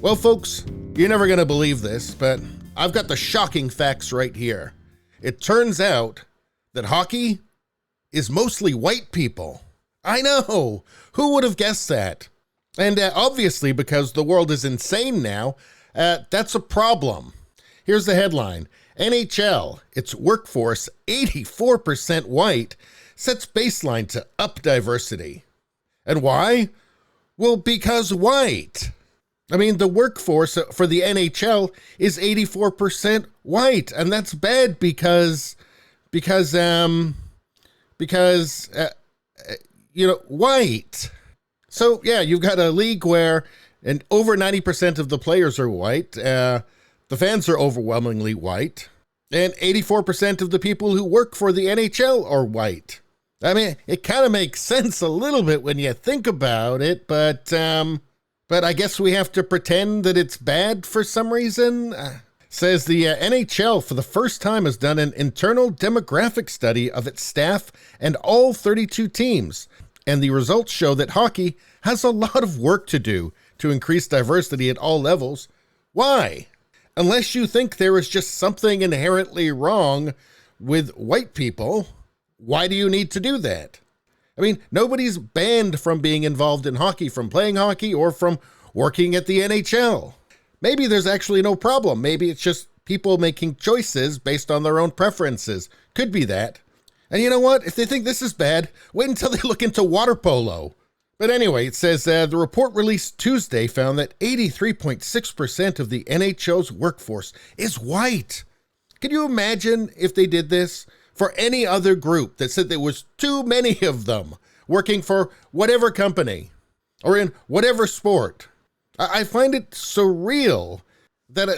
Well, folks, you're never going to believe this, but I've got the shocking facts right here. It turns out that hockey is mostly white people. I know! Who would have guessed that? And obviously, because the world is insane now, that's a problem. Here's the headline. NHL, its workforce 84% white, sets baseline to up diversity. And why? Well, because white. I mean, the workforce for the NHL is 84% white, and that's bad because white. So yeah, you've got a league where over 90% of the players are white. The fans are overwhelmingly white, and 84% of the people who work for the NHL are white. I mean, it kind of makes sense a little bit when you think about it, but I guess we have to pretend that it's bad for some reason. Says the NHL for the first time has done an internal demographic study of its staff and all 32 teams. And the results show that hockey has a lot of work to do to increase diversity at all levels. Why? Unless you think there is just something inherently wrong with white people, why do you need to do that? I mean, nobody's banned from being involved in hockey, from playing hockey, or from working at the NHL. Maybe there's actually no problem. Maybe it's just people making choices based on their own preferences. Could be that. And you know what? If they think this is bad, wait until they look into water polo. But anyway, it says the report released Tuesday found that 83.6% of the NHL's workforce is white. Can you imagine if they did this for any other group that said there was too many of them working for whatever company or in whatever sport? I find it surreal that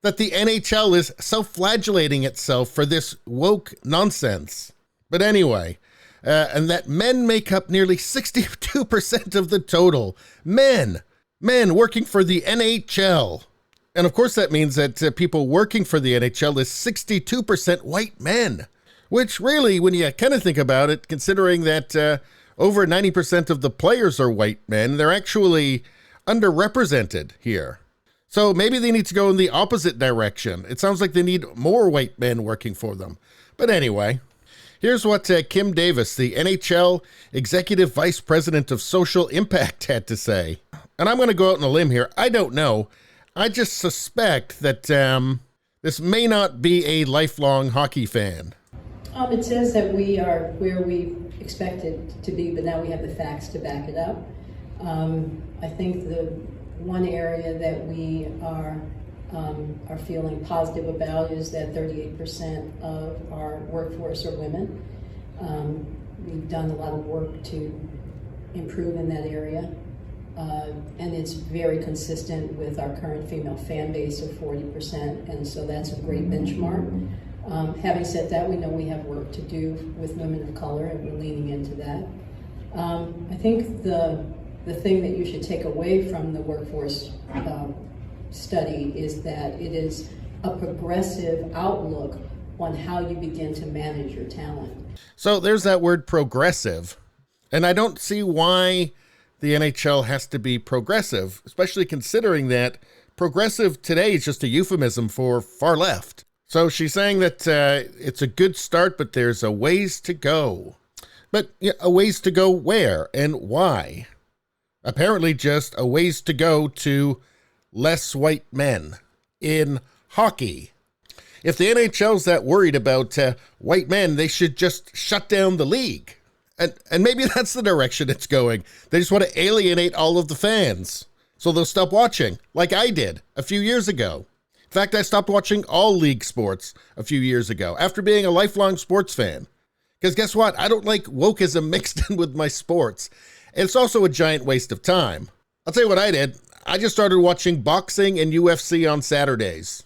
the NHL is self-flagellating itself for this woke nonsense. But anyway, and that men make up nearly 62% of the total. Men working for the NHL. And of course that means that people working for the NHL is 62% white men. Which really, when you kind of think about it, considering that over 90% of the players are white men, they're actually underrepresented here. So maybe they need to go in the opposite direction. It sounds like they need more white men working for them. But anyway, here's what Kim Davis, the NHL Executive Vice President of Social Impact, had to say. And I'm going to go out on a limb here. I don't know. I just suspect that this may not be a lifelong hockey fan. It says that we are where we expected to be, but now we have the facts to back it up. I think the one area that we are feeling positive about is that 38% of our workforce are women. We've done a lot of work to improve in that area, and it's very consistent with our current female fan base of 40%, and so that's a great benchmark. Having said that, we know we have work to do with women of color, and we're leaning into that. I think the thing that you should take away from the workforce study is that it is a progressive outlook on how you begin to manage your talent. So there's that word progressive. And I don't see why the NHL has to be progressive, especially considering that progressive today is just a euphemism for far left. So she's saying that it's a good start, but there's a ways to go. But a ways to go where and why? Apparently just a ways to go to less white men in hockey. If the NHL's that worried about white men, they should just shut down the league. And maybe that's the direction it's going. They just want to alienate all of the fans, so they'll stop watching, like I did a few years ago. In fact, I stopped watching all league sports a few years ago after being a lifelong sports fan. Because guess what? I don't like wokeism mixed in with my sports. And it's also a giant waste of time. I'll tell you what I did. I just started watching boxing and UFC on Saturdays.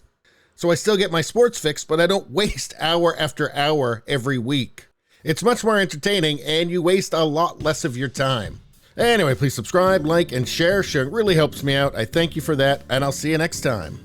So I still get my sports fix, but I don't waste hour after hour every week. It's much more entertaining, and you waste a lot less of your time. Anyway, please subscribe, like, and share. Sharing really helps me out. I thank you for that, and I'll see you next time.